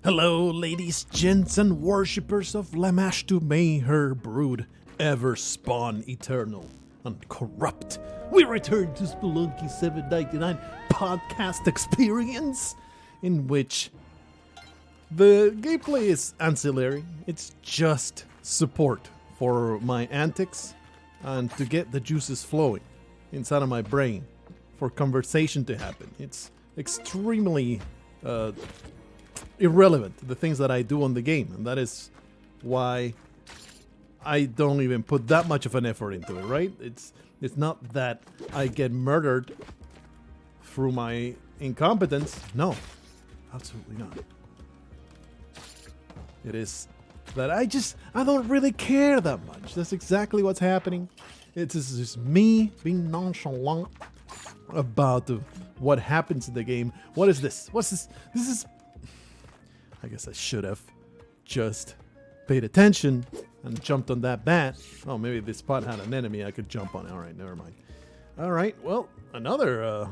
Hello, ladies, gents, and worshippers of Lamashtu, may her brood ever spawn eternal and corrupt. We return to Spelunky 799 podcast experience, in which the gameplay is ancillary. It's just support for my antics and to get the juices flowing inside of my brain for conversation to happen. It's extremely irrelevant, the things that I do on the game, and that is why I don't even put that much of an effort into it, right? It's not that I get murdered through my incompetence. No, absolutely not. It is that I don't really care that much. That's exactly what's happening. It's just me being nonchalant about what happens in the game. What is this? What's this? This is... I guess I should have just paid attention and jumped on that bat. Oh, maybe this spot had an enemy I could jump on. All right, never mind. All right, well, another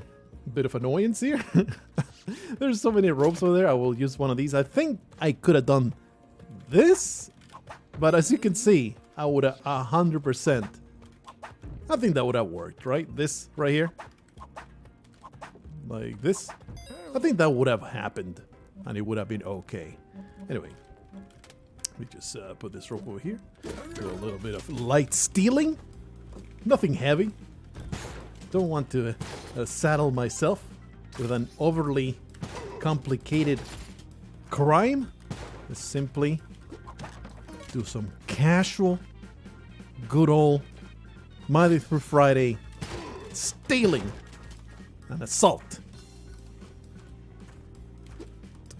bit of annoyance here. There's so many ropes over there. I will use one of these. I think I could have done this, but as you can see, I would have 100%. I think that would have worked, right? This right here. Like this. I think that would have happened. And it would have been okay. Anyway, we just put this rope over here. Do a little bit of light stealing. Nothing heavy. Don't want to saddle myself with an overly complicated crime. Just simply do some casual, good old Monday through Friday stealing and assault.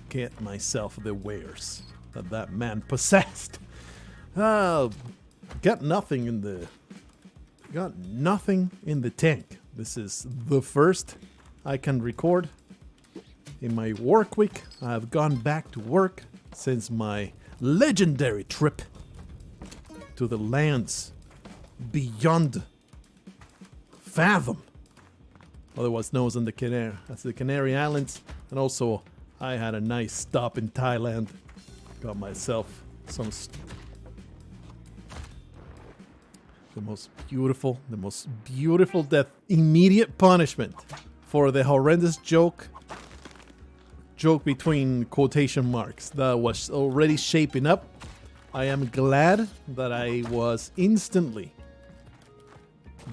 Get myself the wares that man possessed. Got nothing in the tank. This is the first I can record in my work week. I have gone back to work since my legendary trip to the lands beyond Fathom, otherwise known as the Canary Islands, and also I had a nice stop in Thailand. Got myself some the most beautiful death, immediate punishment for the horrendous joke between quotation marks that was already shaping up. I am glad that I was instantly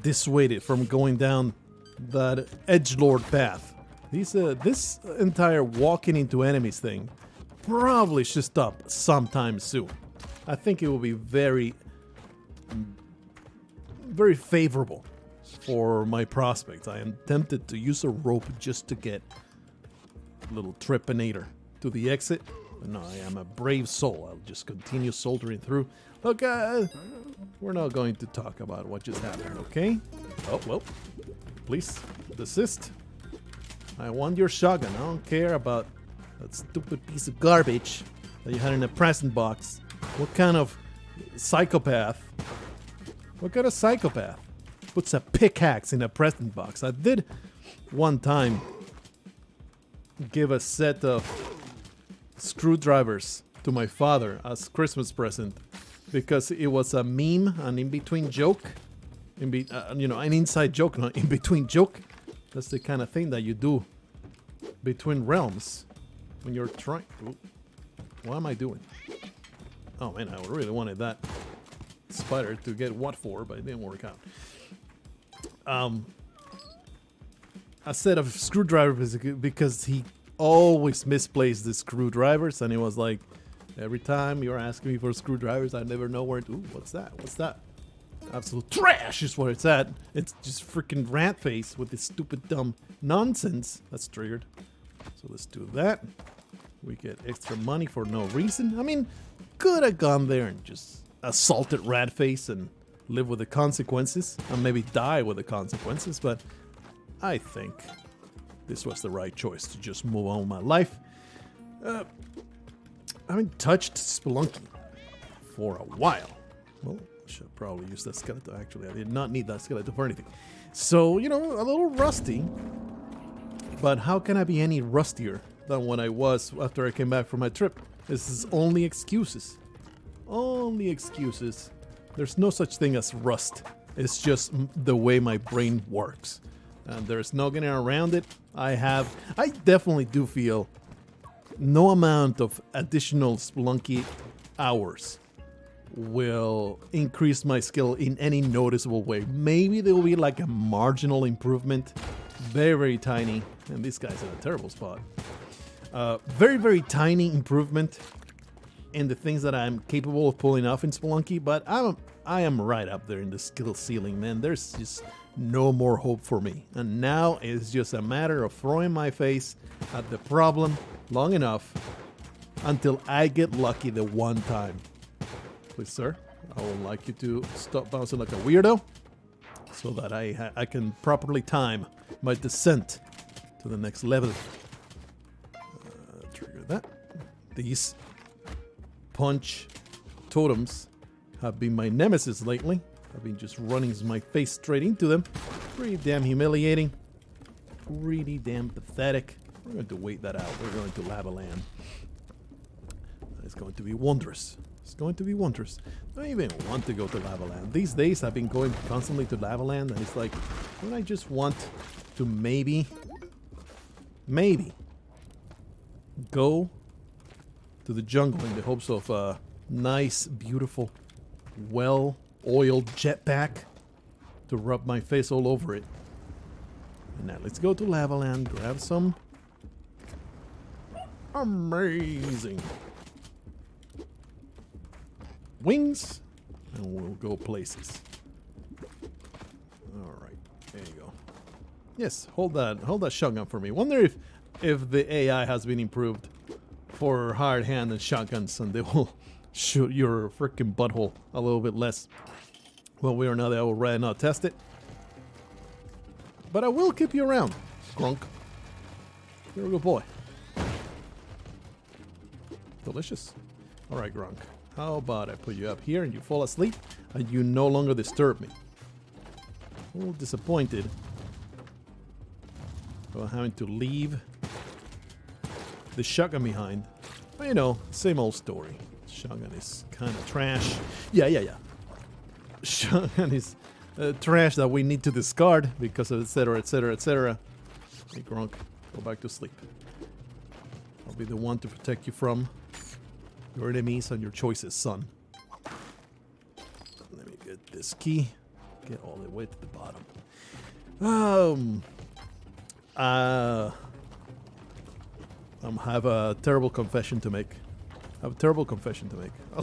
dissuaded from going down that edgelord path. This entire walking into enemies thing probably should stop sometime soon. I think it will be very, very favorable for my prospects. I am tempted to use a rope just to get a little trepanator to the exit. But no, I am a brave soul. I'll just continue soldiering through. Look, we're not going to talk about what just happened, okay? Oh, well, please desist. I want your shotgun. I don't care about that stupid piece of garbage that you had in a present box. What kind of psychopath? What kind of psychopath puts a pickaxe in a present box? I did one time give a set of screwdrivers to my father as Christmas present because it was a meme, an in-between joke. An inside joke, not in-between joke. That's the kind of thing that you do between realms when you're trying. What am I doing? Oh man, I really wanted that spider to get what for, but it didn't work out. A set of screwdrivers because he always misplaced the screwdrivers, and it was like every time you're asking me for screwdrivers, I never know where to. Ooh, what's that? What's that? Absolute trash is what it's at. It's just freaking rat face with this stupid dumb nonsense. That's triggered. So let's do that. We get extra money for no reason. I mean, could have gone there and just assaulted rat face and live with the consequences, and maybe die with the consequences, but I think this was the right choice to just move on with my life. I haven't touched Spelunky for a while. Well, should probably use that skeleton. Actually, I did not need that skeleton for anything. So, a little rusty. But how can I be any rustier than what I was after I came back from my trip. This is only excuses. Only excuses. There's no such thing as rust. It's just the way my brain works. And there's no getting around it. I definitely do feel no amount of additional Spelunky hours will increase my skill in any noticeable way. Maybe there will be like a marginal improvement. Very, very tiny. And this guy's in a terrible spot. Very, very tiny improvement in the things that I'm capable of pulling off in Spelunky, but I am right up there in the skill ceiling, man. There's just no more hope for me. And now it's just a matter of throwing my face at the problem long enough until I get lucky the one time. Please, sir, I would like you to stop bouncing like a weirdo so that I can properly time my descent to the next level. Trigger that. These punch totems have been my nemesis lately. I've been just running my face straight into them. Pretty damn humiliating. Pretty damn pathetic. We're going to wait that out. We're going to Lava Land. It's going to be wondrous. It's going to be wondrous. I don't even want to go to Lava Land. These days I've been going constantly to Lava Land, and it's like, don't I just want to maybe go to the jungle in the hopes of a nice, beautiful, well-oiled jetpack to rub my face all over it. And now let's go to Lava Land, grab some amazing wings, and we'll go places. All right, there you go. Yes, hold that shotgun for me. Wonder if the AI has been improved for hard hand and shotguns, and they will shoot your freaking butthole a little bit less. Well, we are not there. I would rather not test it, but I will keep you around, Grunk. You're a good boy. Delicious. All right, Grunk. How about I put you up here and you fall asleep and you no longer disturb me? A little disappointed about having to leave the shotgun behind. But you know, same old story. Shotgun is kind of trash. Yeah. Shotgun is trash that we need to discard because of etc. Hey, Grunk, go back to sleep. I'll be the one to protect you from your enemies and your choices, son. Let me get this key. Get all the way to the bottom. I have a terrible confession to make. I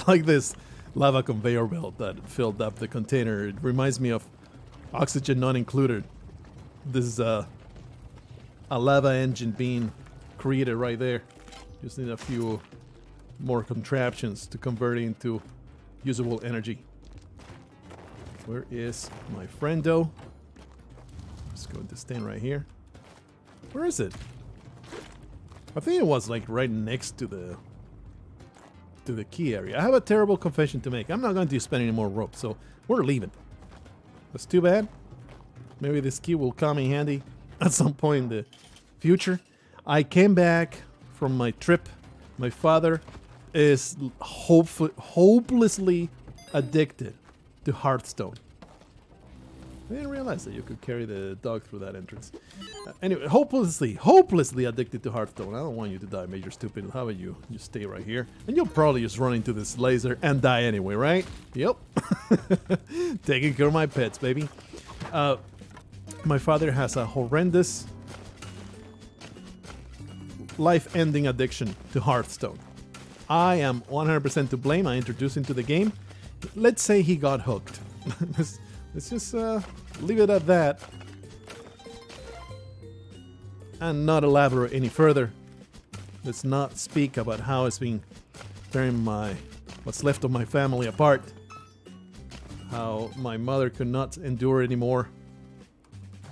like this lava conveyor belt that filled up the container. It reminds me of oxygen not included. This is a lava engine being created right there. Just need a few more contraptions to convert it into usable energy. Where is my friendo? Just going to stand right here. Where is it? I think it was like right next to the key area. I have a terrible confession to make. I'm not going to spend any more rope, so we're leaving. That's too bad. Maybe this key will come in handy at some point in the future. I came back from my trip. My father is hopelessly addicted to Hearthstone. I didn't realize that you could carry the dog through that entrance. Anyway, hopelessly addicted to Hearthstone. I don't want you to die, Major Stupid. How about you? Just stay right here. And you'll probably just run into this laser and die anyway, right? Yep. Taking care of my pets, baby. My father has a horrendous life-ending addiction to Hearthstone. I am 100% to blame. I introduced him to the game. Let's say he got hooked. Let's just leave it at that and not elaborate any further. Let's not speak about how it's been tearing what's left of my family apart. How my mother could not endure anymore.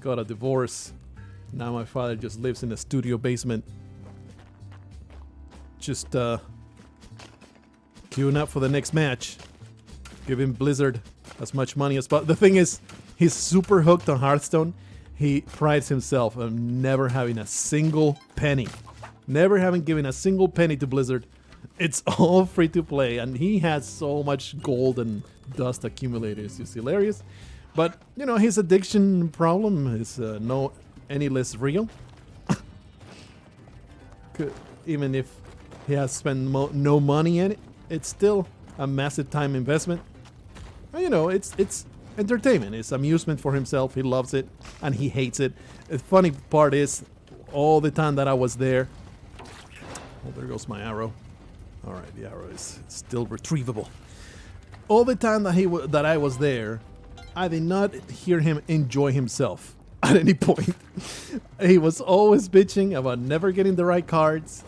Got a divorce. Now my father just lives in a studio basement. Just queuing up for the next match. Giving Blizzard as much money as possible. The thing is, he's super hooked on Hearthstone. He prides himself on never having a single penny never having given a single penny to Blizzard. It's all free to play, and he has so much gold and dust accumulated. It's just hilarious. But, you know, his addiction problem is no any less real. Even if he has spent no money in it, it's still a massive time investment. And, you know, it's entertainment. It's amusement for himself. He loves it, and he hates it. The funny part is, all the time that I was there... Oh, there goes my arrow. All right, the arrow is still retrievable. All the time that I was there, I did not hear him enjoy himself at any point. He was always bitching about never getting the right cards.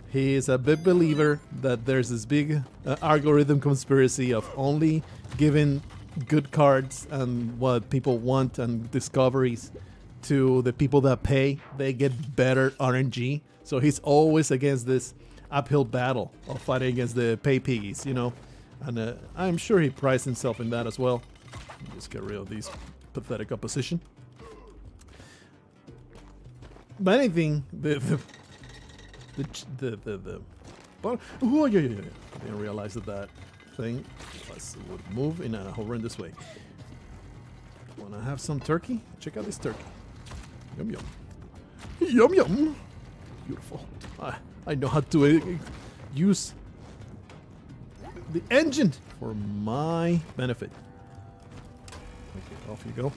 He is a big believer that there's this big algorithm conspiracy of only giving good cards and what people want and discoveries to the people that pay. They get better RNG. So he's always against this uphill battle of fighting against the pay piggies, you know. And I'm sure he prides himself in that as well. Just get rid of these pathetic opposition. But anything, but oh yeah. I didn't realize that thing would move in a horrendous way. Wanna have some turkey? Check out this turkey. Yum yum. Yum yum. Beautiful. I know how to use the engine for my benefit. Okay, off you go.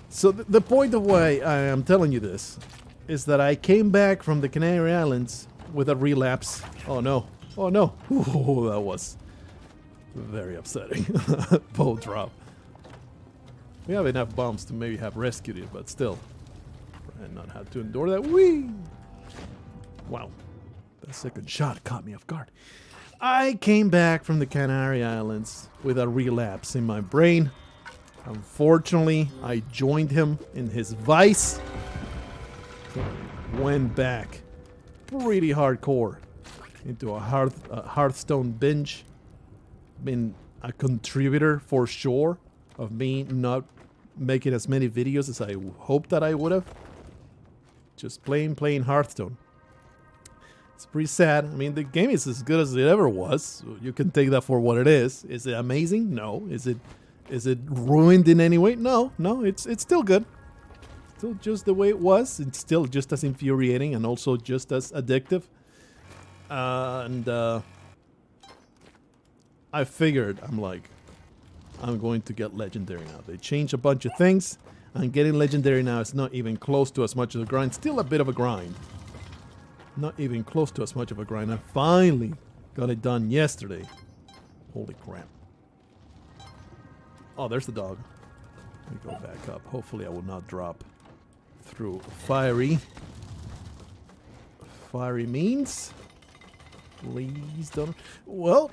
So the point of why I am telling you this is that I came back from the Canary Islands with a relapse. Oh no. Oh no. Ooh, that was very upsetting. Bow drop. We have enough bombs to maybe have rescued it, but still. And not have to endure that. Whee! Wow. That second shot caught me off guard. I came back from the Canary Islands with a relapse in my brain. Unfortunately, I joined him in his vice. Went back pretty hardcore into a Hearthstone binge. Been a contributor for sure of me not making as many videos as I hoped that I would have. Just playing Hearthstone. It's pretty sad. I mean, the game is as good as it ever was. So you can take that for what it is. Is it amazing? No. Is it ruined in any way? No. It's still good. Still just the way it was. It's still just as infuriating and also just as addictive. I figured, I'm going to get legendary now. They changed a bunch of things, and getting legendary now is not even close to as much of a grind. Still a bit of a grind. Not even close to as much of a grind. I finally got it done yesterday. Holy crap. Oh, there's the dog. Let me go back up. Hopefully I will not drop through fiery means. Please don't. Well,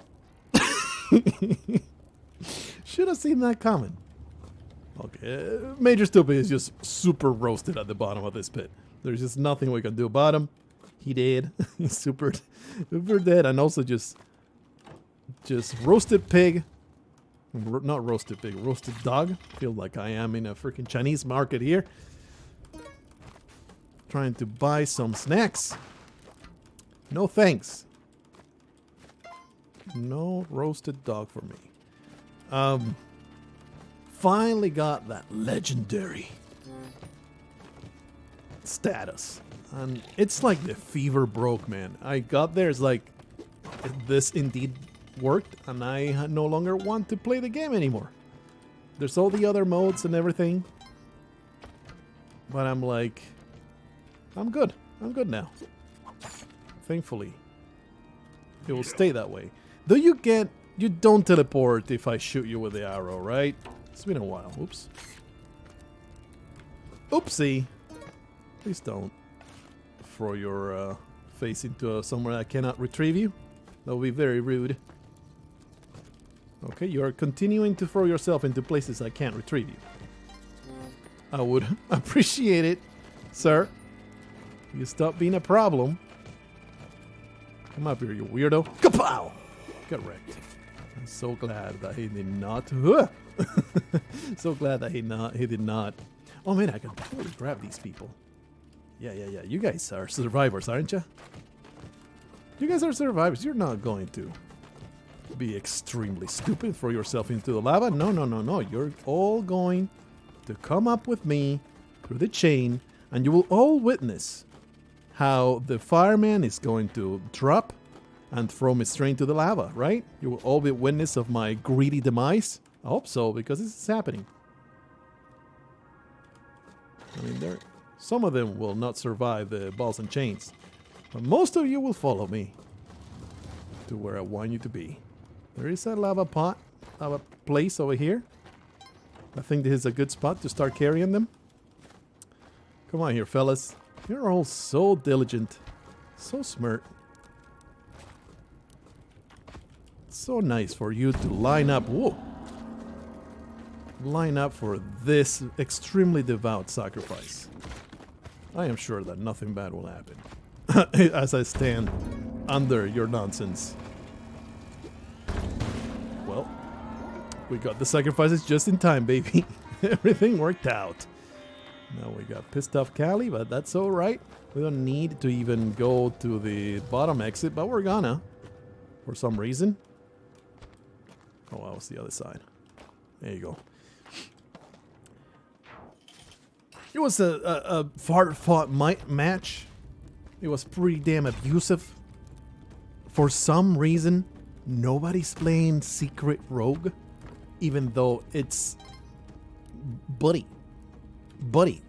should have seen that coming. Okay, Major Stupid is just super roasted at the bottom of this pit. There's just nothing we can do about him. He did. He's super dead, and also just roasted pig. Not roasted pig, roasted dog. Feel like I am in a freaking Chinese market here. Trying to buy some snacks. No thanks. No roasted dog for me. Finally got that legendary status. And it's like the fever broke, man. I got there, it's like, this indeed worked, and I no longer want to play the game anymore. There's all the other modes and everything. But I'm like, I'm good. I'm good now. Thankfully. It will stay that way. Though you don't teleport if I shoot you with the arrow, right? It's been a while. Oops. Oopsie. Please don't throw your face into somewhere I cannot retrieve you. That would be very rude. Okay, you are continuing to throw yourself into places I can't retrieve you. I would appreciate it, sir. You stop being a problem. Come up here, you weirdo. Kapow! Get wrecked. I'm so glad that he did not. So glad that he did not. Oh man, I can totally grab these people. Yeah. You guys are survivors, aren't you? You guys are survivors. You're not going to be extremely stupid, throw yourself into the lava. No, no, no, no. You're all going to come up with me through the chain, and you will all witness how the fireman is going to drop and throw me straight into the lava, right? You will all be witness of my greedy demise. I hope so, because this is happening. I mean, some of them will not survive the balls and chains, but most of you will follow me to where I want you to be. There is a lava pot, lava place over here. I think this is a good spot to start carrying them. Come on here, fellas. You're all so diligent, so smart. So nice for you to line up. Whoa. Line up for this extremely devout sacrifice. I am sure that nothing bad will happen as I stand under your nonsense. Well, we got the sacrifices just in time, baby. Everything worked out. Now we got pissed off Callie, but that's alright. We don't need to even go to the bottom exit, but we're gonna. For some reason. Oh, that was the other side. There you go. It was a hard-fought match. It was pretty damn abusive. For some reason, nobody's playing Secret Rogue, even though it's... Buddy,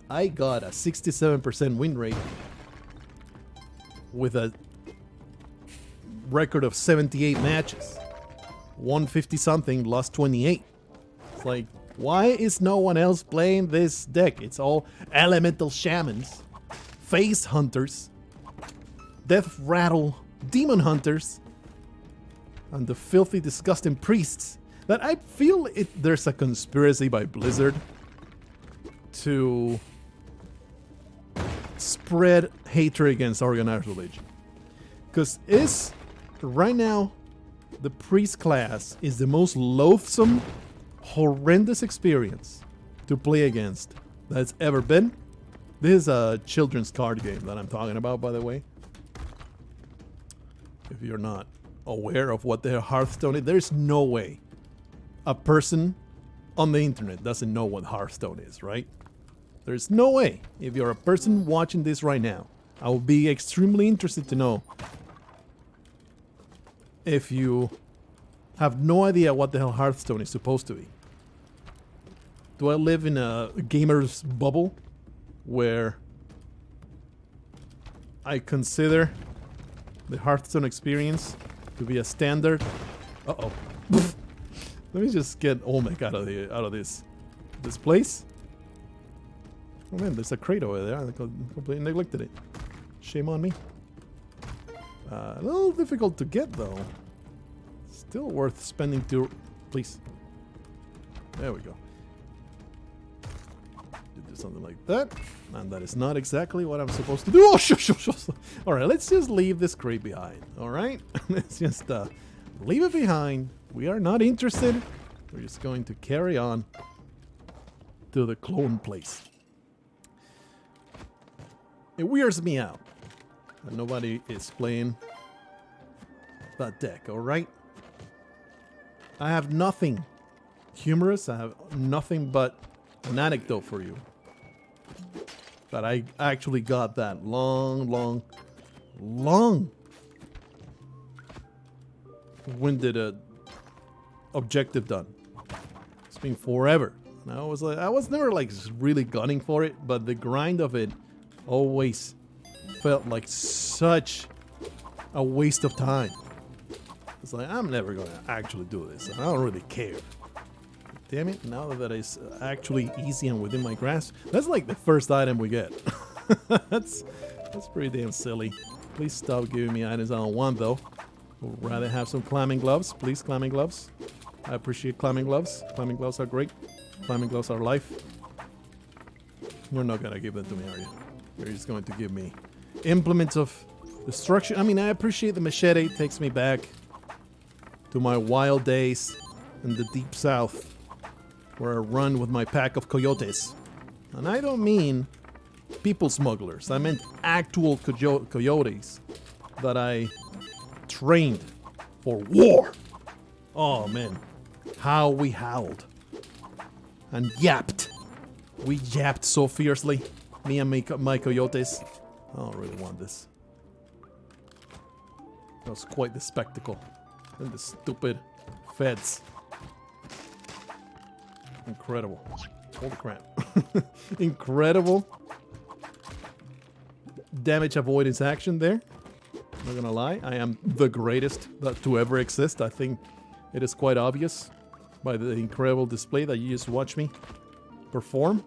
I got a 67% win rate with a record of 78 matches. 150-something, lost 28. It's like, why is no one else playing this deck? It's all elemental shamans, face hunters, death rattle demon hunters, and the filthy, disgusting priests. That I feel there's a conspiracy by Blizzard to spread hatred against organized religion. Because right now, the priest class is the most loathsome, horrendous experience to play against that's ever been. This is a children's card game that I'm talking about, by the way. If you're not aware of what the Hearthstone is, there's no way a person on the internet doesn't know what Hearthstone is, right? There's no way. If you're a person watching this right now, I will be extremely interested to know if you have no idea what the hell Hearthstone is supposed to be. Do I live in a gamer's bubble where I consider the Hearthstone experience to be a standard? Uh-oh. Let me just get Olmec out of this place. Oh man, there's a crate over there. I completely neglected it. Shame on me. A little difficult to get though. Still worth spending to... Please. There we go. You do something like that. And that is not exactly what I'm supposed to do. Oh, shush. Alright, let's just leave this crate behind. Alright? Let's just leave it behind. We are not interested. We're just going to carry on to the clone place. It weirds me out that nobody is playing that deck, alright? I have nothing humorous. I have nothing but an anecdote for you. That I actually got that long winded objective done. It's been forever. And I was never like really gunning for it, but the grind of it always felt like such a waste of time. It's like, I'm never gonna actually do this. I don't really care. Damn it, now that it's actually easy and within my grasp. That's like the first item we get. That's pretty damn silly. Please stop giving me items I don't want though. Would rather have some climbing gloves. Please, climbing gloves. I appreciate climbing gloves. Climbing gloves are great. Climbing gloves are life. You're not gonna give them to me, are you? You're just going to give me implements of destruction. I mean, I appreciate the machete. It takes me back to my wild days in the deep south, where I run with my pack of coyotes. And I don't mean people smugglers. I meant actual coyotes that I trained for war. Oh man, how we howled and yapped. We yapped so fiercely, me and my coyotes. I don't really want this. That was quite the spectacle. And the stupid feds. Incredible. Holy crap. Incredible damage avoidance action there. Not gonna lie, I am the greatest to ever exist. I think it is quite obvious by the incredible display that you just watched me perform.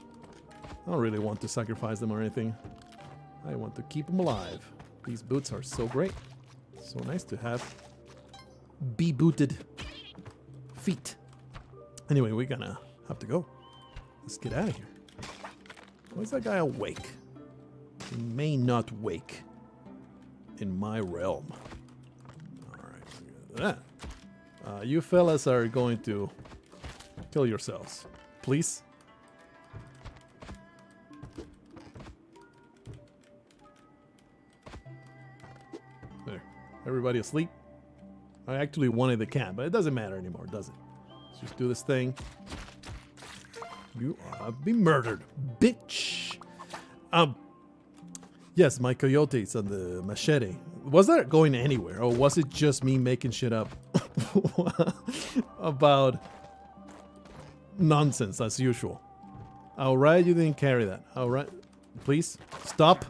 I don't really want to sacrifice them or anything. I want to keep them alive. These boots are so great. So nice to have booted feet. Anyway, we're gonna have to go. Let's get out of here. Why is that guy awake? He may not wake in my realm. Alright, look at that. You fellas are going to kill yourselves. Please. There. Everybody asleep? I actually wanted the cat, but it doesn't matter anymore, does it? Let's just do this thing. You have been murdered, bitch. Yes, my coyotes and the machete. Was that going anywhere, or was it just me making shit up about nonsense as usual? Alright, you didn't carry that. Alright, please stop.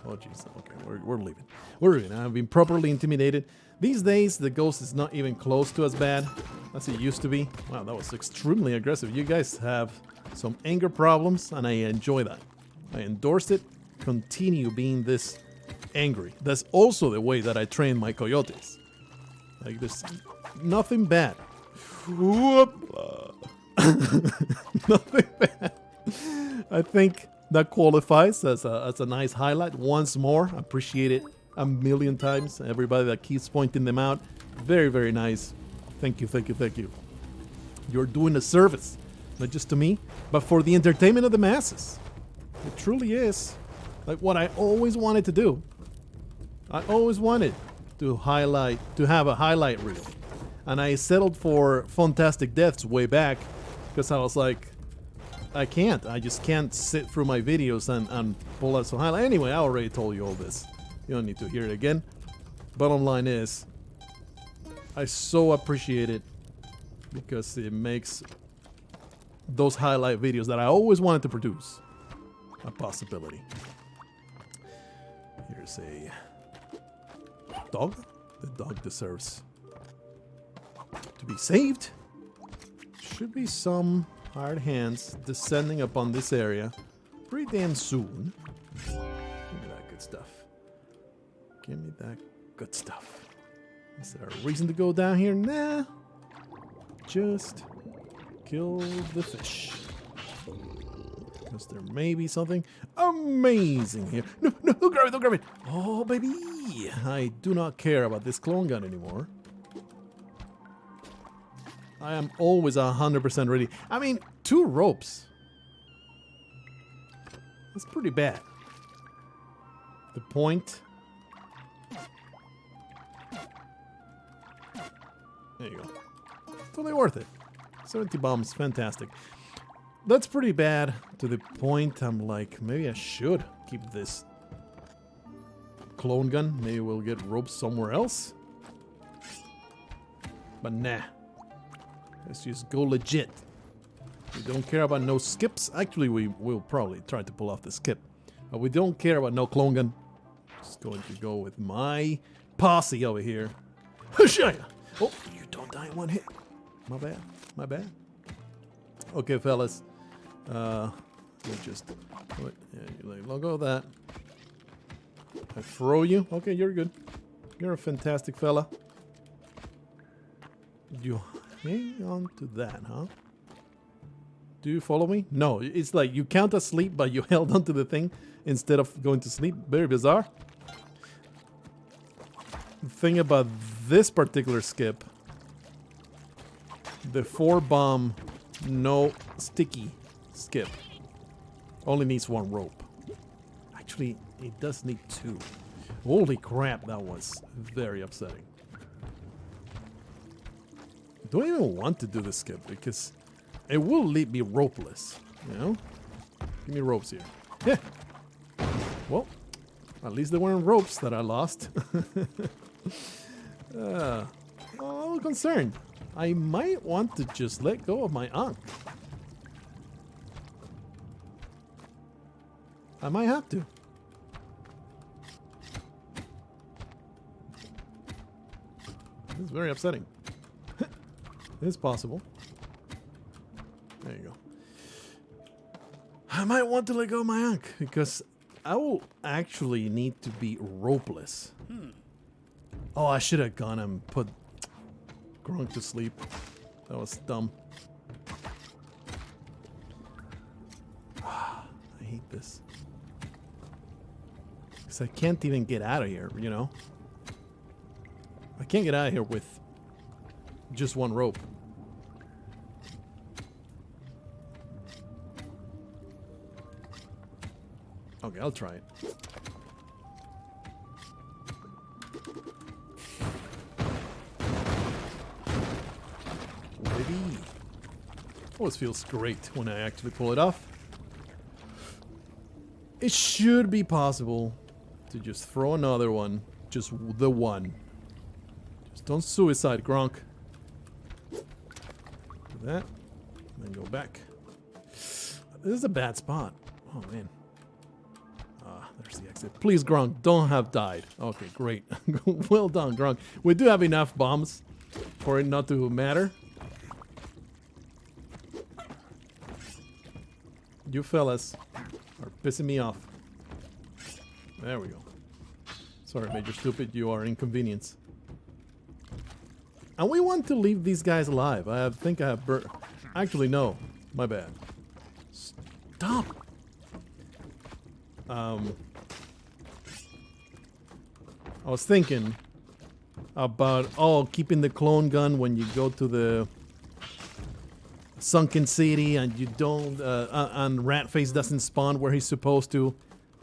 Oh jeez. Okay, we're leaving. We're leaving. I've been properly intimidated. These days, the ghost is not even close to as bad as it used to be. Wow, that was extremely aggressive. You guys have some anger problems, and I enjoy that. I endorse it. Continue being this angry. That's also the way that I train my coyotes. Like, there's nothing bad. Nothing bad. I think that qualifies as a nice highlight. Once more, appreciate it a million times. Everybody that keeps pointing them out. Very, very nice. Thank you, thank you, thank you. You're doing a service, not just to me, but for the entertainment of the masses. It truly is. Like what I always wanted to do. I always wanted to have a highlight reel. And I settled for Fantastic Deaths way back because I was like, I just can't sit through my videos and pull out some highlight. Anyway, I already told you all this. You don't need to hear it again. Bottom line is, I so appreciate it because it makes those highlight videos that I always wanted to produce a possibility. Here's a dog. The dog deserves to be saved. Should be some hard hands descending upon this area pretty damn soon. Give me that good stuff. Give me that good stuff. Is there a reason to go down here? Nah. Just kill the fish. Because there may be something amazing here. No, no, don't grab it, don't grab it. Oh, baby. I do not care about this clone gun anymore. I am always 100% ready. I mean, 2 ropes. That's pretty bad. The point. There you go. Totally worth it. 70 bombs, fantastic. That's pretty bad to the point I'm like, maybe I should keep this clone gun. Maybe we'll get ropes somewhere else. But nah. Let's just go legit. We don't care about no skips. Actually, we will probably try to pull off the skip. But we don't care about no clone gun. Just going to go with my posse over here. Oh, you don't die in one hit. My bad. My bad. Okay, fellas. We'll just... Yeah, you let go of that. I throw you. Okay, you're good. You're a fantastic fella. You hang on to that, huh? Do you follow me? No, it's like you count asleep, but you held onto the thing instead of going to sleep. Very bizarre. The thing about this particular skip, the 4-bomb, no sticky skip, only needs 1 rope. Actually, it does need 2. Holy crap, that was very upsetting. Don't even want to do the skip because it will leave me ropeless, you know? Give me ropes here. Yeah. Well, at least they weren't ropes that I lost. A little concerned. I might want to just let go of my Ankh. I might have to. This is very upsetting. It's possible. There you go. I might want to let go of my Ankh because I will actually need to be ropeless. Oh, I should have gone and put Grunk to sleep. That was dumb. I hate this. Because I can't even get out of here, you know? I can't get out of here with just one rope. Okay, I'll try it. Baby. Always feels great when I actually pull it off. It should be possible to just throw another one. Just the one. Just don't suicide, Gronk. Do that. Then go back. This is a bad spot. Oh, man. There's the exit. Please, Gronk, don't have died. Okay, great. Well done, Gronk. We do have enough bombs for it not to matter. You fellas are pissing me off. There we go. Sorry, Major Stupid, you are inconvenience. And we want to leave these guys alive. I think I have actually, no. My bad. Stop! I was thinking about, keeping the clone gun when you go to the sunken city and you don't, and Ratface doesn't spawn where he's supposed to.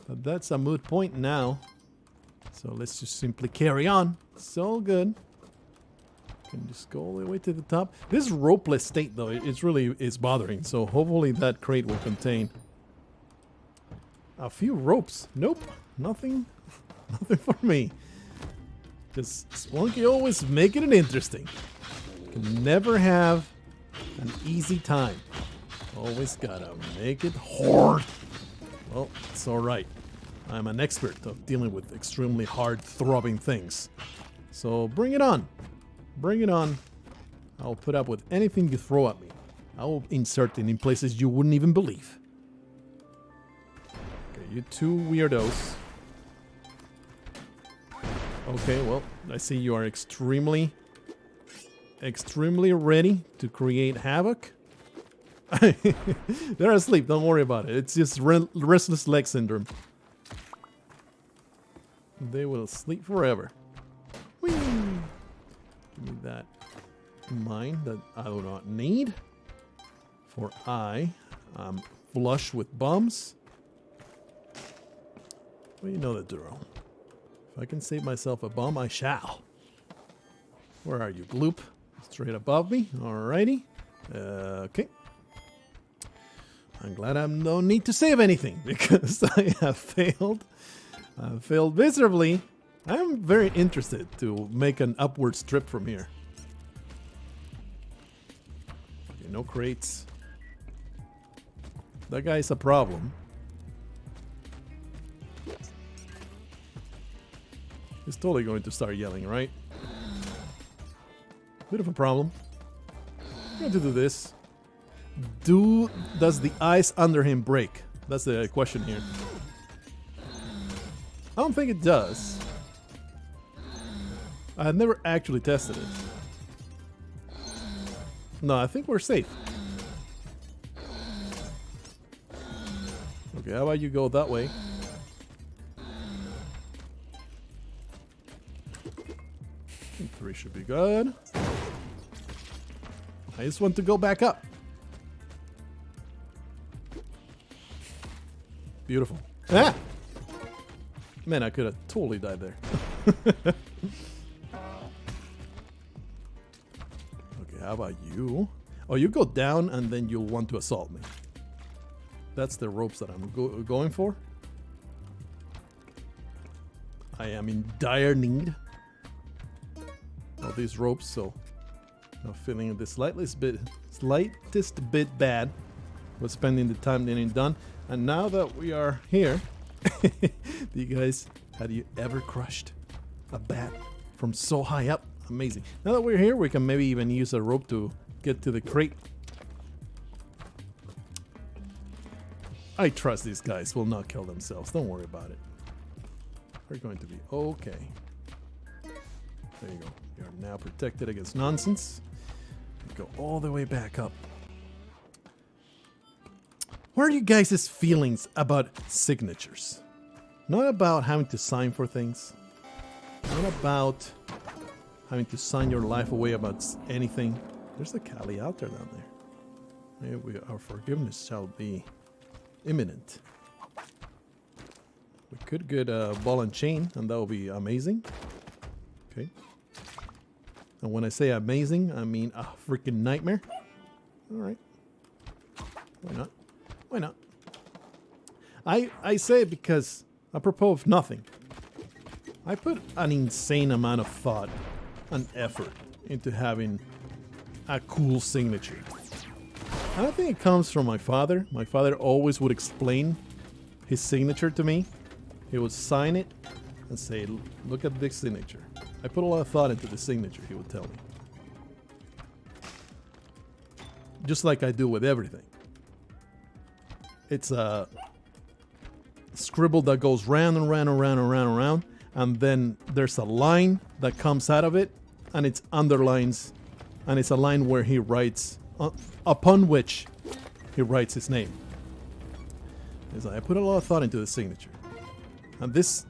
But that's a moot point now. So let's just simply carry on. It's all good. Can just go all the way to the top. This ropeless state, though, it's really bothering. So hopefully that crate will contain a few ropes. Nope, nothing, nothing for me. Because Spelunky always making it interesting. Can never have an easy time. Always gotta make it hard. Well, it's alright. I'm an expert of dealing with extremely hard throbbing things. So bring it on. Bring it on. I'll put up with anything you throw at me. I will insert it in places you wouldn't even believe. Okay, you two weirdos. Okay, well, I see you are extremely ready to create havoc. They're asleep, don't worry about it. It's just restless leg syndrome. They will sleep forever. Whee! Give me that mine that I do not need. For I am flush with bombs. Well, you know the drill. If I can save myself a bomb, I shall. Where are you, Gloop? Straight above me. Alrighty. Okay. I'm glad I don't need to save anything because I have failed. I failed miserably. I'm very interested to make an upward strip from here. Okay, no crates. That guy's a problem. He's totally going to start yelling, right? Bit of a problem. I'm going to do this. Does the ice under him break? That's the question here. I don't think it does. I have never actually tested it. No, I think we're safe. Okay, how about you go that way? Three should be good. I just want to go back up. Beautiful. Ah! Man, I could have totally died there. Okay, how about you? Oh, you go down and then you'll want to assault me. That's the ropes that I'm going for. I am in dire need of these ropes, so I'm feeling the slightest bit bad with spending the time getting done. And now that we are here, have you ever crushed a bat from so high up? Amazing. Now that we're here, we can maybe even use a rope to get to the crate. I trust these guys will not kill themselves. Don't worry about it. We're going to be okay. There you go. You're now protected against nonsense. Go all the way back up. What are you guys' feelings about signatures? Not about having to sign for things. Not about having to sign your life away about anything. There's a Cali out there down there. Maybe our forgiveness shall be imminent. We could get a ball and chain, and that would be amazing. Okay. And when I say amazing, I mean a freaking nightmare. All right. Why not? Why not? I say it because apropos of nothing. I put an insane amount of thought and effort into having a cool signature. And I think it comes from my father. My father always would explain his signature to me. He would sign it and say, look at this signature. I put a lot of thought into the signature, he would tell me. Just like I do with everything. It's a scribble that goes round and round and round and round and round, and then there's a line that comes out of it, and it's underlines, and it's a line where he writes, upon which he writes his name. It's like, I put a lot of thought into the signature. And this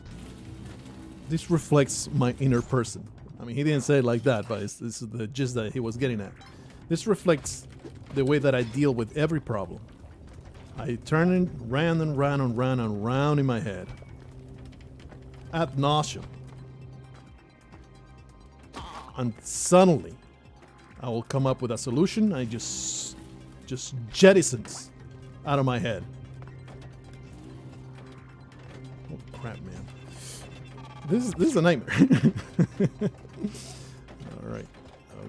reflects my inner person. I mean, he didn't say it like that, but this is the gist that he was getting at. This reflects the way that I deal with every problem. I turn it round and round and round and round in my head. Ad nauseum. And suddenly, I will come up with a solution. I just jettisons out of my head. Oh crap, man! This is a nightmare. All right,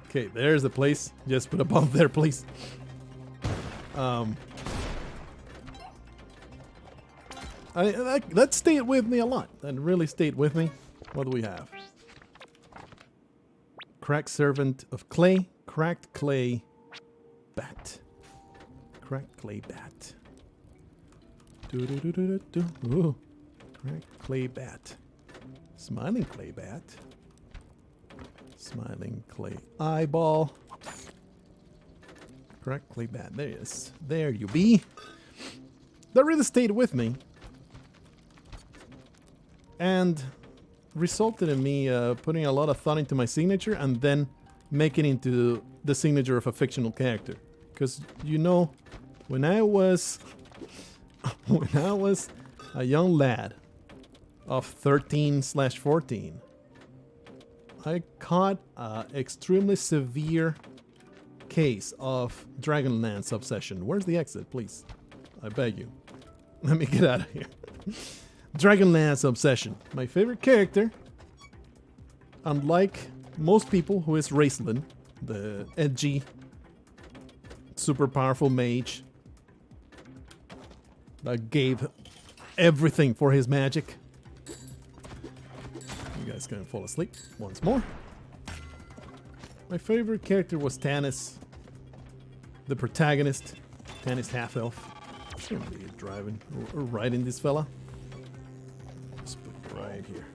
okay. There's the place. Just put a bomb there, please. That stayed with me a lot. That really stayed with me. What do we have? Cracked servant of clay. Cracked clay bat. Cracked clay bat. Ooh. Cracked clay bat. Smiling clay bat. Smiling clay eyeball. Cracked clay bat. There it is. There you be. That really stayed with me. And resulted in me putting a lot of thought into my signature and then making it into the signature of a fictional character. Because, you know, when I was a young lad of 13/14, I caught an extremely severe case of Dragonlance obsession. Where's the exit, please? I beg you. Let me get out of here. Dragonlance obsession. My favorite character, unlike most people, who is Raistlin, the edgy, super powerful mage that gave everything for his magic. You guys can fall asleep once more. My favorite character was Tannis, the protagonist. Tannis half-elf. Shouldn't be driving or riding this fella. Just put it right here.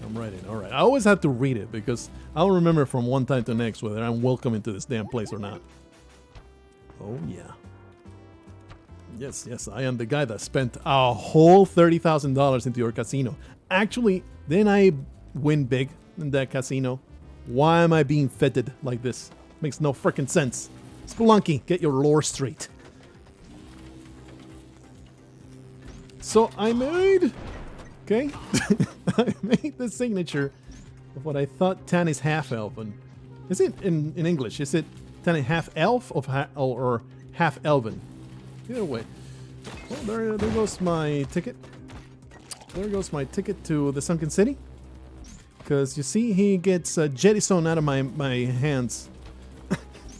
I'm writing. All right. I always have to read it because I don't remember from one time to the next whether I'm welcome into this damn place or not. Oh yeah. Yes, yes. I am the guy that spent a whole $30,000 into your casino. Actually, didn't I win big in that casino? Why am I being feted like this? Makes no freaking sense. Spelunky, get your lore straight. So I made Okay? I made the signature of what I thought Tan is half elven. Is it in English? Is it Tan is half elf or half elven? Either way. Well, there goes my ticket. There goes my ticket to the Sunken City. Because you see, he gets jettisoned out of my hands.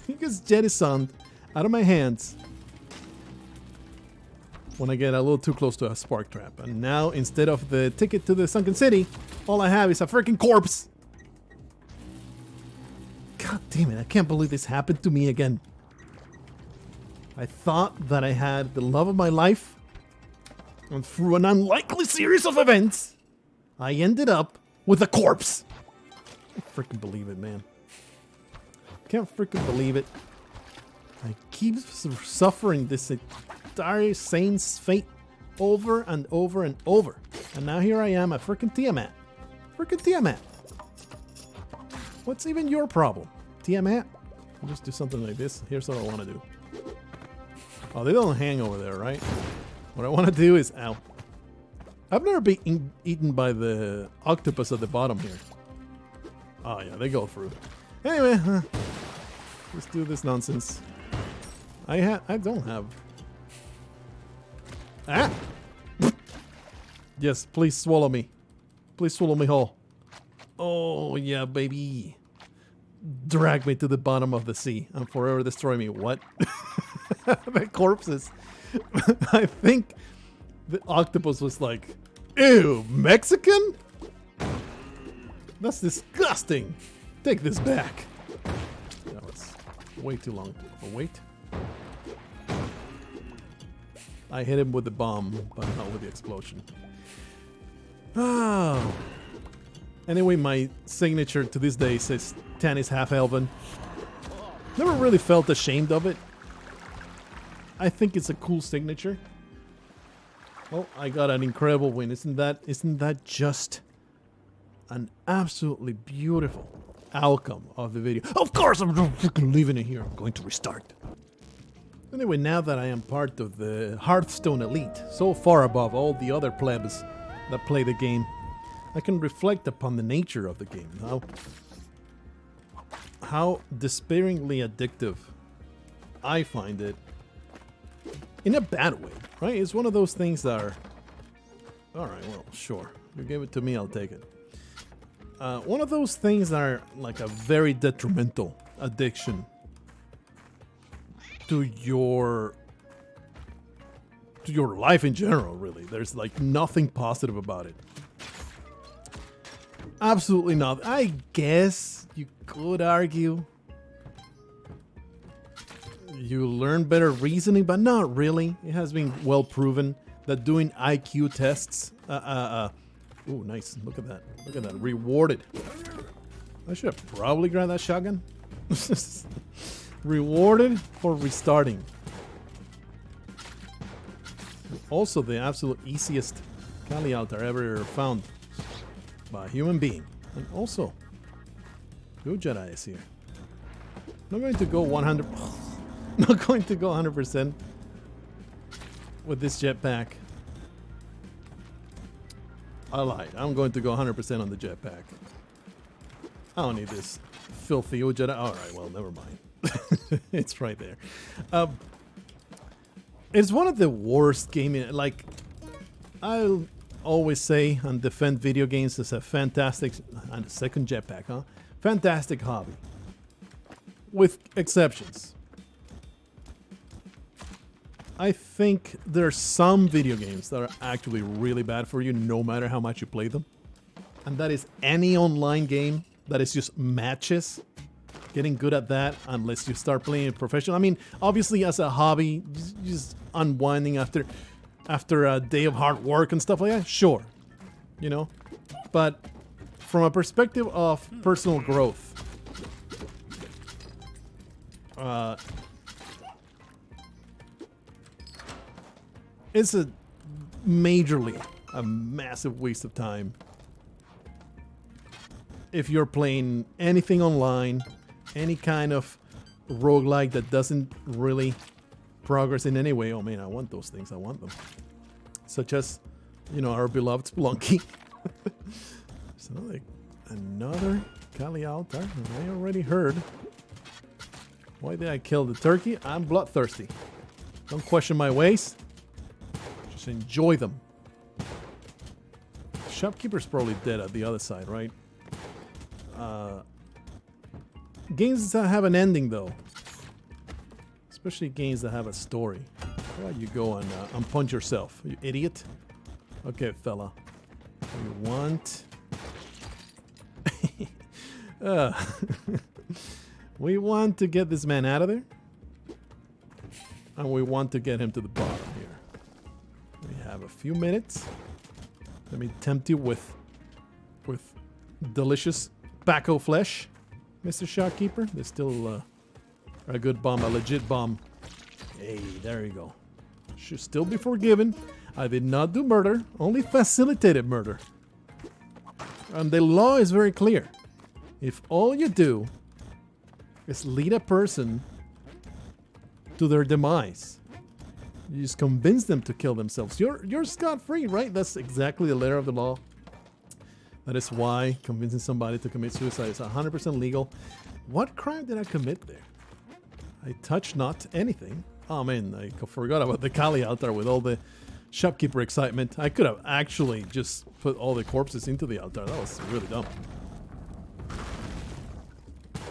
He gets jettisoned out of my hands when I get a little too close to a spark trap. And now, instead of the ticket to the Sunken City, all I have is a freaking corpse. God damn it, I can't believe this happened to me again. I thought that I had the love of my life, and through an unlikely series of events, I ended up with a corpse. I can't freaking believe it, man. Can't freaking believe it. I keep suffering this entire saint's fate over and over and over. And now here I am, a freaking Tiamat. Freaking Tiamat. What's even your problem, Tiamat? I'll just do something like this. Here's what I want to do. Oh, they don't hang over there, right? What I want to do is... Ow. I've never been eaten by the octopus at the bottom here. Oh, yeah, they go through. Anyway, let's do this nonsense. I don't have... Ah! Yes, please swallow me. Please swallow me whole. Oh, yeah, baby. Drag me to the bottom of the sea and forever destroy me. What? The corpses. I think the octopus was like, ew, Mexican? That's disgusting. Take this back. That was way too long to wait. I hit him with the bomb, but not with the explosion. Oh. Anyway, my signature to this day says Tan is half elven. Never really felt ashamed of it. I think it's a cool signature. Well, I got an incredible win. Isn't that just an absolutely beautiful outcome of the video? Of course, I'm freaking leaving it here. I'm going to restart. Anyway, now that I am part of the Hearthstone elite, so far above all the other plebs that play the game, I can reflect upon the nature of the game. How despairingly addictive I find it. In a bad way, right? It's one of those things that are... Alright, well, sure. You give it to me, I'll take it. One of those things that are like a very detrimental addiction to your life in general, really. There's like nothing positive about it. Absolutely not. I guess you could argue you learn better reasoning, but not really. It has been well proven that doing IQ tests, ooh, nice. Look at that. Look at that. Rewarded. I should have probably grabbed that shotgun. Rewarded for restarting. Also, the absolute easiest Kali altar ever found by a human being. And also, good Jedi is here. I'm not going to go 100. Not going to go 100% with this jetpack. I lied. I'm going to go 100% on the jetpack. I don't need this filthy Jedi. Alright, well, never mind. It's right there. It's one of the worst gaming... Like, I'll always say and defend video games as a fantastic... And a second jetpack, huh? Fantastic hobby. With exceptions. I think there's some video games that are actually really bad for you no matter how much you play them. And that is any online game that is just matches. Getting good at that unless you start playing it professional. I mean, obviously as a hobby, just unwinding after a day of hard work and stuff like that, sure. You know? But from a perspective of personal growth, it's a massive waste of time if you're playing anything online, any kind of roguelike that doesn't really progress in any way. Oh man, I want those things, I want them. Such as You know, our beloved Spelunky. So another Kali altar. I already heard. Why did I kill the turkey? I'm bloodthirsty. Don't question my ways. Just enjoy them. Shopkeeper's probably dead at the other side, right? Games that have an ending, though. Especially games that have a story. Why don't you go and punch yourself, you idiot? Okay, fella. We want... we want to get this man out of there. And we want to get him to the bottom here. We have a few minutes. Let me tempt you with delicious Baco flesh, Mr. Shopkeeper. There's still a good bomb, a legit bomb. Hey, there you go. Should still be forgiven. I did not do murder, only facilitated murder. And the law is very clear. If all you do is lead a person to their demise, you just convince them to kill themselves, you're scot-free, right? That's exactly the letter of the law. That is why convincing somebody to commit suicide is 100% legal. What crime did I commit there? I touched not anything. Oh man, I forgot about the Kali altar with all the shopkeeper excitement. I could have actually just put all the corpses into the altar. That was really dumb. Let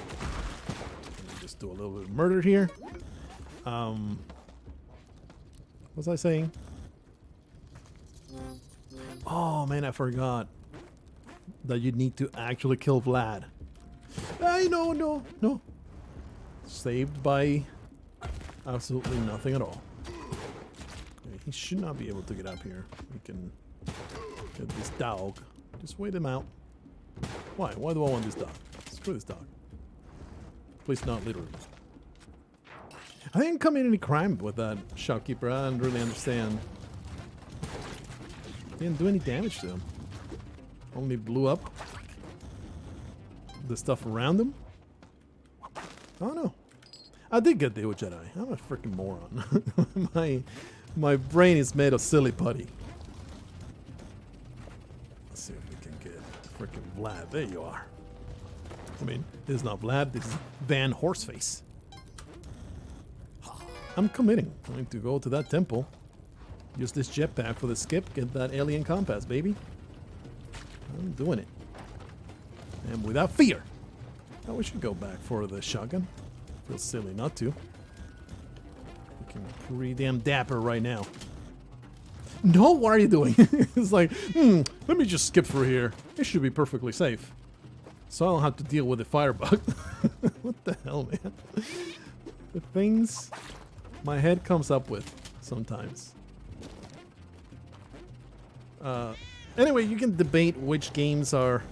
me just do a little bit of murder here. What was I saying? Oh man, I forgot that you need to actually kill Vlad. No. Saved by absolutely nothing at all. He should not be able to get up here. We can get this dog. Just wait him out. Why? Why do I want this dog? Screw this dog. Please not literally. I didn't commit any crime with that shopkeeper. I don't really understand. Didn't do any damage to him. Only blew up the stuff around him. I don't know. I did get the Jedi. I'm a freaking moron. My brain is made of silly putty. Let's see if we can get freaking Vlad. There you are. I mean, this is not Vlad. This is Van Horseface. I'm committing. I'm going to go to that temple. Use this jetpack for the skip. Get that alien compass, baby. I'm doing it. And without fear. Oh, we should go back for the shotgun. Feels silly not to. Looking pretty damn dapper right now. No, what are you doing? It's like, let me just skip through here. It should be perfectly safe. So I don't have to deal with the firebug. What the hell, man? The things my head comes up with sometimes. Anyway, you can debate which games are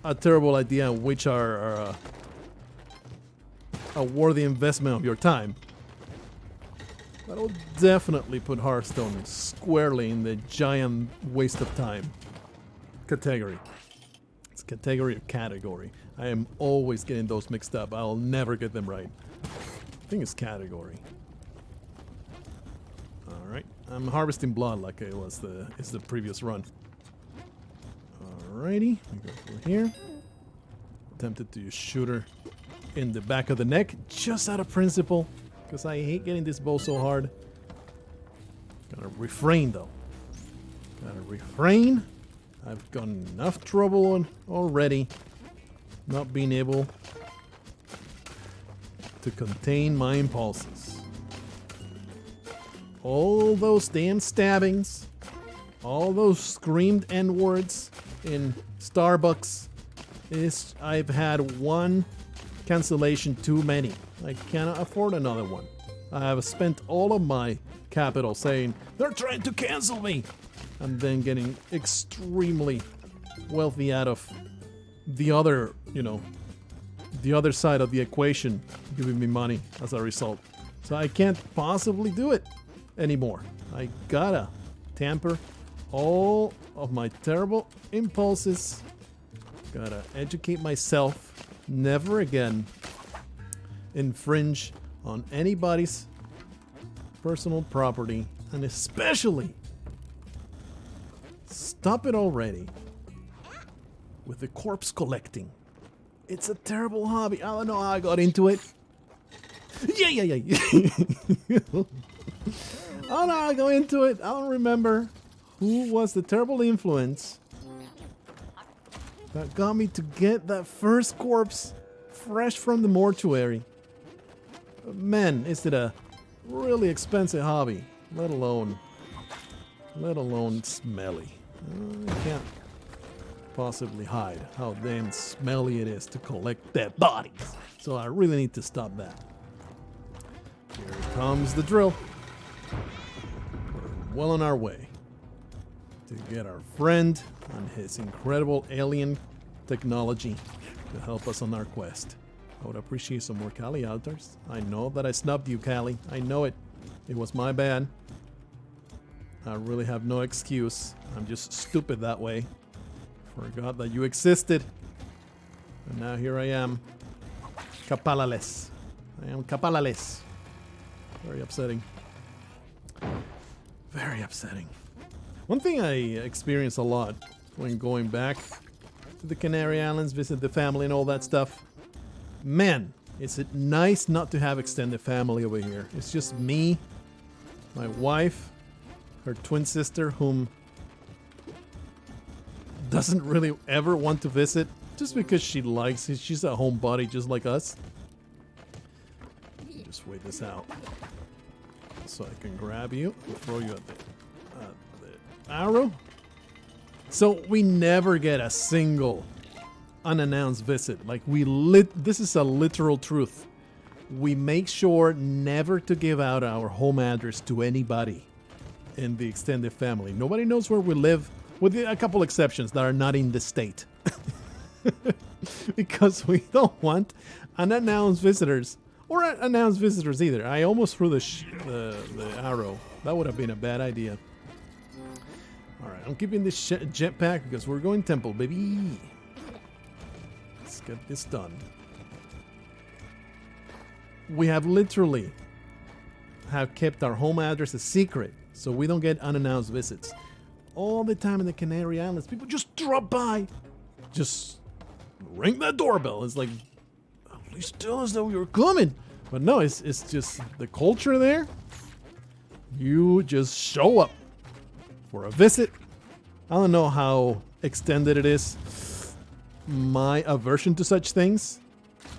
a terrible idea and which are a worthy investment of your time. But I'll definitely put Hearthstone squarely in the giant waste of time category. It's category or category. I am always getting those mixed up. I'll never get them right. I think it's category. Alright, I'm harvesting blood like it was the previous run. Alrighty, we go through here. Tempted to shoot her in the back of the neck, just out of principle, because I hate getting this bow so hard. Gotta refrain though. Gotta refrain. I've got enough trouble already not being able to contain my impulses. All those damn stabbings, all those screamed N-words in Starbucks, I've had one cancellation too many. I cannot afford another one. I have spent all of my capital saying, they're trying to cancel me, and then getting extremely wealthy out of the other, the other side of the equation giving me money as a result. So I can't possibly do it anymore. I gotta tamper all of my terrible impulses. Gotta educate myself. Never again infringe on anybody's personal property, and especially Stop it already. With the corpse collecting. It's a terrible hobby. I don't know how I got into it. Yeah. I don't know how I got into it. I don't remember who was the terrible influence that got me to get that first corpse fresh from the mortuary. Man, is it a really expensive hobby, let alone smelly. I can't possibly hide how damn smelly it is to collect dead bodies. So I really need to stop that. Here comes the drill. We're well on our way to get our friend and his incredible alien technology to help us on our quest. I would appreciate some more Callie outers. I know that I snubbed you, Callie. I know it. It was my bad. I really have no excuse. I'm just stupid that way. Forgot that you existed. And now here I am. Capalales. I am capalales. Very upsetting. Very upsetting. One thing I experience a lot when going back to the Canary Islands, visit the family and all that stuff. Man, is it nice not to have extended family over here. It's just me, my wife, her twin sister, whom doesn't really ever want to visit just because she likes it. She's a homebody just like us. Just wait this out so I can grab you and throw you at the arrow. So we never get a single unannounced visit. Like this is a literal truth. We make sure never to give out our home address to anybody in the extended family. Nobody knows where we live, with a couple exceptions that are not in the state. Because we don't want unannounced visitors, or announced visitors either. I almost threw the arrow. That would have been a bad idea. Alright, I'm keeping this jetpack because we're going temple, baby. Let's get this done. We have literally kept our home address a secret so we don't get unannounced visits. All the time in the Canary Islands, people just drop by. Just ring that doorbell. It's like, at least tell us that we were coming. But no, it's just the culture there. You just show up for a visit. I don't know how extended it is. My aversion to such things.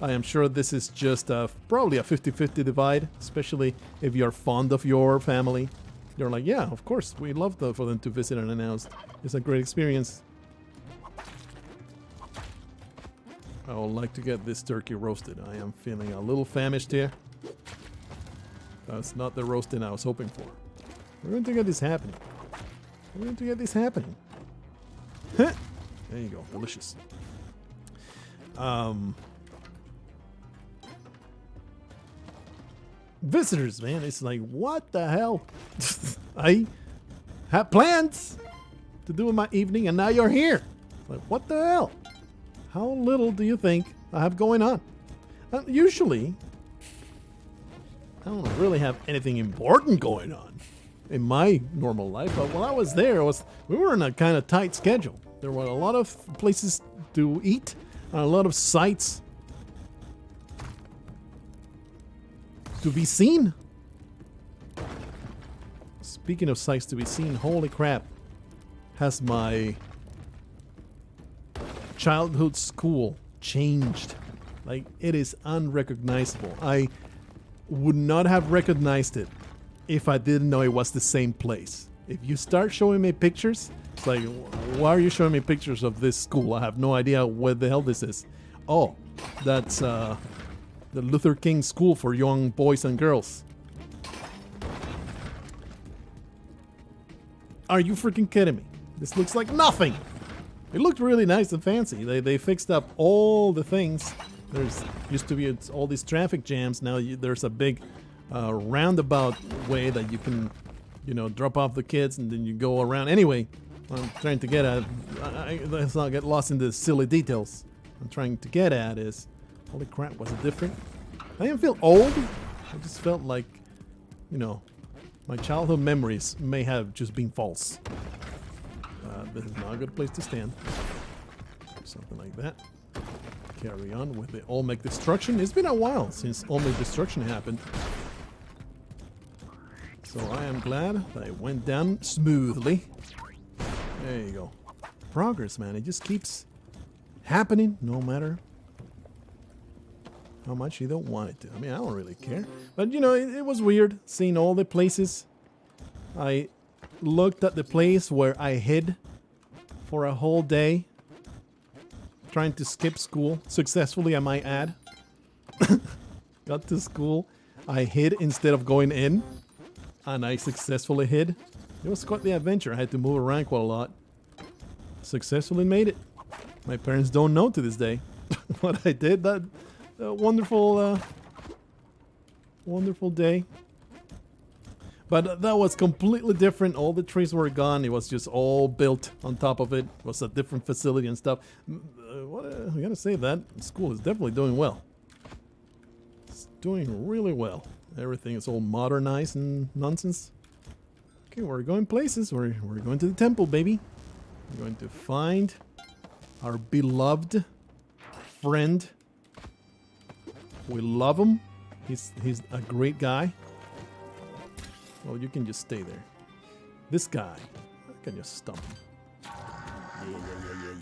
I am sure this is just probably a 50-50 divide, especially if you're fond of your family. You're like, yeah, of course, we love for them to visit unannounced. It's a great experience. I would like to get this turkey roasted. I am feeling a little famished here. That's not the roasting I was hoping for. We're going to get this happening. We're going to get this happening. Huh. There you go. Delicious. Visitors, man. It's like, what the hell? I had plans to do in my evening, and now you're here. Like, what the hell? How little do you think I have going on? Usually, I don't really have anything important going on in my normal life. But while I was there, we were in a kind of tight schedule. There were a lot of places to eat, and a lot of sights to be seen. Speaking of sights to be seen, holy crap, has my childhood school changed. Like, it is unrecognizable. I would not have recognized it if I didn't know it was the same place. If you start showing me pictures, it's like, why are you showing me pictures of this school? I have no idea what the hell this is. Oh, that's the Luther King School for young boys and girls. Are you freaking kidding me? This looks like nothing. It looked really nice and fancy. They fixed up all the things. There's used to be all these traffic jams. Now there's a big roundabout way that you can, drop off the kids and then you go around. Anyway, I'm trying to get at, let's not get lost in the silly details. I'm trying to get at is, holy crap, was it different? I didn't feel old. I just felt like, my childhood memories may have just been false. This is not a good place to stand. Something like that. Carry on with the Olmec destruction. It's been a while since Olmec destruction happened. So I am glad that it went down smoothly. There you go. Progress, man. It just keeps happening no matter how much you don't want it to. I mean, I don't really care. But, you know, it was weird seeing all the places. I looked at the place where I hid for a whole day. Trying to skip school. Successfully, I might add. Got to school. I hid instead of going in. And I successfully hid. It was quite the adventure. I had to move around quite a lot. Successfully made it. My parents don't know to this day what I did. That wonderful, wonderful day. But that was completely different. All the trees were gone. It was just all built on top of it. It was a different facility and stuff. I gotta say that school is definitely doing well. It's doing really well. Everything is all modernized and nonsense. Okay, we're going places. We're going to the temple, baby. We're going to find our beloved friend. We love him. He's a great guy. Well, you can just stay there. This guy, I can just stump him.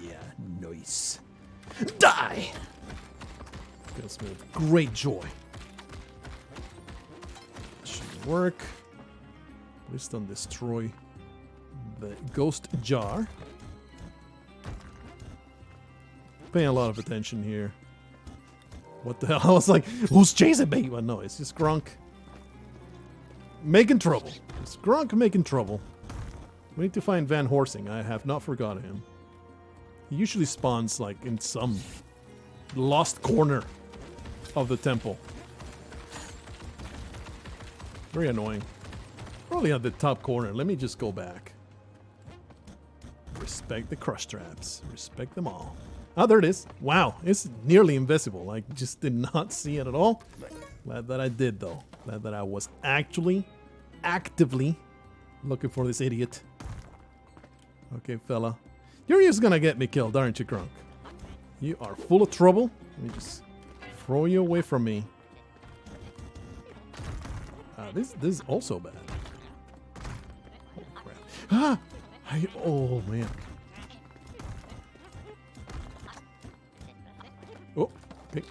Yeah. Nice. Die! Fills me with great joy. Should work. Please don't destroy the ghost jar. Paying a lot of attention here. What the hell? I was like, who's chasing me? Well, no, it's just Grunk. Making trouble. It's Grunk making trouble. We need to find Van Horsing. I have not forgotten him. He usually spawns like in some lost corner of the temple. Very annoying. Probably at the top corner. Let me just go back. Respect the crush traps. Respect them all. Oh, there it is. Wow, it's nearly invisible. I just did not see it at all. Glad that I did, though. Glad that I was actually, actively looking for this idiot. Okay, fella. You're just gonna get me killed, aren't you, Grunk? You are full of trouble. Let me just throw you away from me. This is also bad. Oh, crap. Ah! Oh, man. Oh, okay.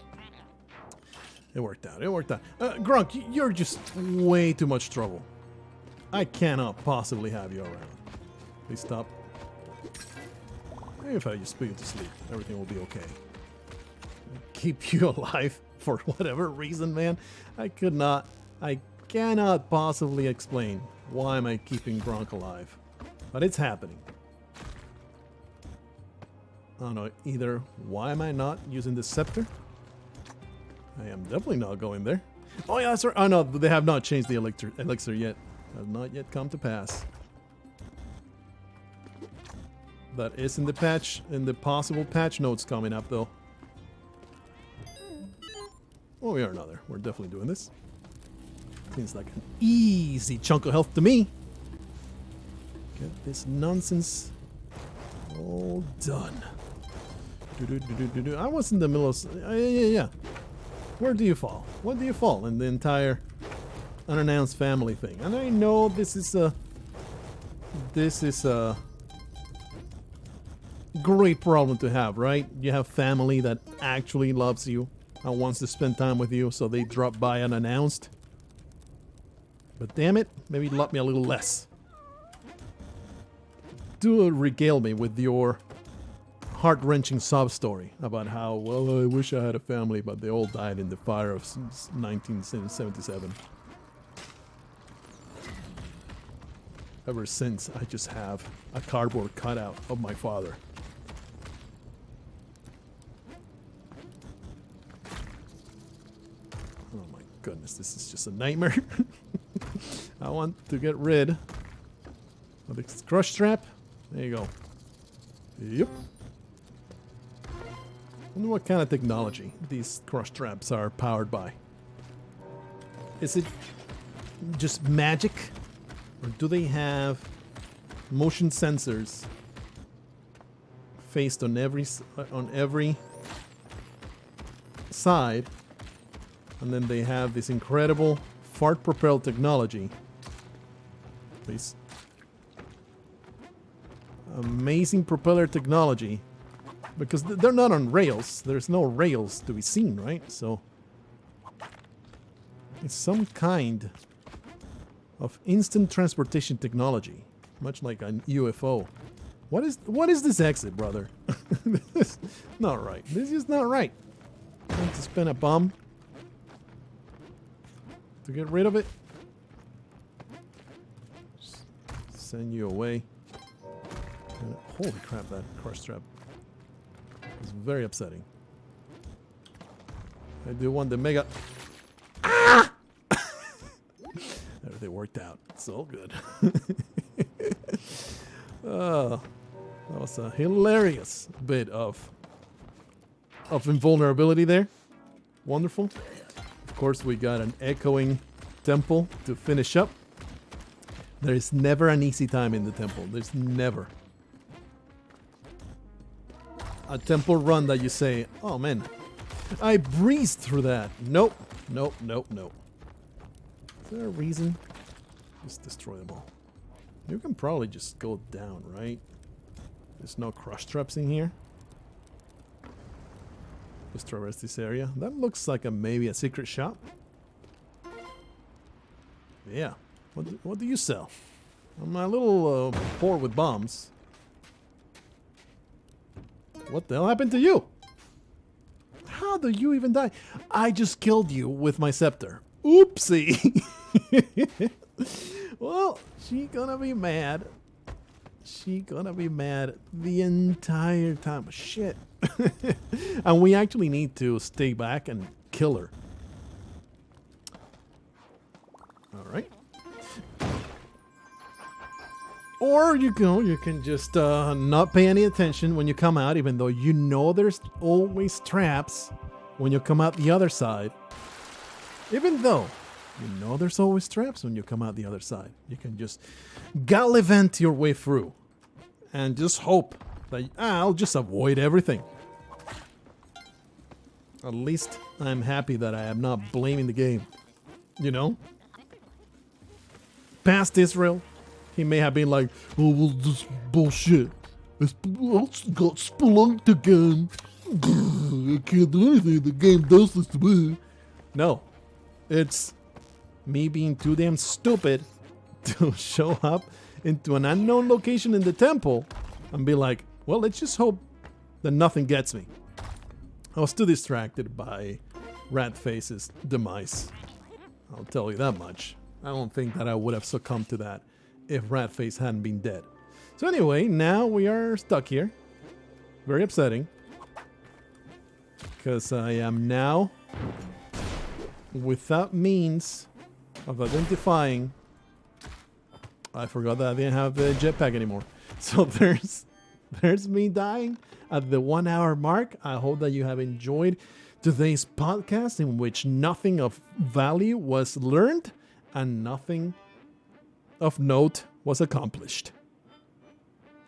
It worked out. It worked out. Grunk, you're just way too much trouble. I cannot possibly have you around. Please stop. Maybe if I just put you to sleep, everything will be okay. Keep you alive for whatever reason, man. I cannot possibly explain why am I keeping Grunk alive. But it's happening. I don't know, either why am I not using the scepter? I am definitely not going there. Oh yeah, that's right. Oh no, they have not changed the elixir yet. Has not yet come to pass. That is in the patch, in the possible patch notes coming up though. Oh, we are another. We're definitely doing this. Seems like an easy chunk of health to me. Get this nonsense all done. I was in the middle of... yeah. Where do you fall? What do you fall in the entire unannounced family thing? And I know this is a great problem to have, right? You have family that actually loves you and wants to spend time with you, so they drop by unannounced. But damn it, maybe love me a little less. Do regale me with your heart-wrenching sob story about how, well, I wish I had a family, but they all died in the fire of 1977. Ever since, I just have a cardboard cutout of my father. Oh my goodness, this is just a nightmare. I want to get rid of the crush trap. There you go. Yep. I wonder what kind of technology these crush traps are powered by. Is it just magic? Or do they have motion sensors faced on every side, and then they have this incredible fart propel technology. This amazing propeller technology, because they're not on rails. There's no rails to be seen, right? So it's some kind of instant transportation technology, much like a UFO. What is this exit, brother? This is not right. This is not right. I need to spin a bomb to get rid of it. Just send you away. And holy crap, that crush trap is very upsetting. I do want the mega. Ah! Everything worked out. It's all good. Oh, that was a hilarious bit of invulnerability there. Wonderful. Of course, we got an echoing temple to finish up. There is never an easy time in the temple. There's never a temple run that you say, oh man, I breezed through that. Nope, nope, nope, nope. Is there a reason? Just destroy them all. You can probably just go down, right? There's no crush traps in here. Just traverse this area. That looks like maybe a secret shop. Yeah. What do you sell? I'm a little poor with bombs. What the hell happened to you? How do you even die? I just killed you with my scepter. Oopsie. Well, she gonna be mad. She gonna be mad the entire time. Shit. And we actually need to stay back and kill her. Alright. Or you can just not pay any attention when you come out, even though you know there's always traps when you come out the other side. Even though you know there's always traps when you come out the other side. You can just gallivant your way through and just hope that I'll just avoid everything. At least I'm happy that I am not blaming the game. You know? Past Israel, he may have been like, oh, well, this bullshit. I got spelunked again. I can't do anything. The game does this to me. No. It's me being too damn stupid to show up into an unknown location in the temple and be like, well, let's just hope that nothing gets me. I was too distracted by Ratface's demise. I'll tell you that much. I don't think that I would have succumbed to that if Ratface hadn't been dead. So anyway, now we are stuck here. Very upsetting. Because I am now without means of identifying. I forgot that I didn't have the jetpack anymore. So there's me dying at the 1 hour mark. I hope that you have enjoyed today's podcast, in which nothing of value was learned and nothing of note was accomplished.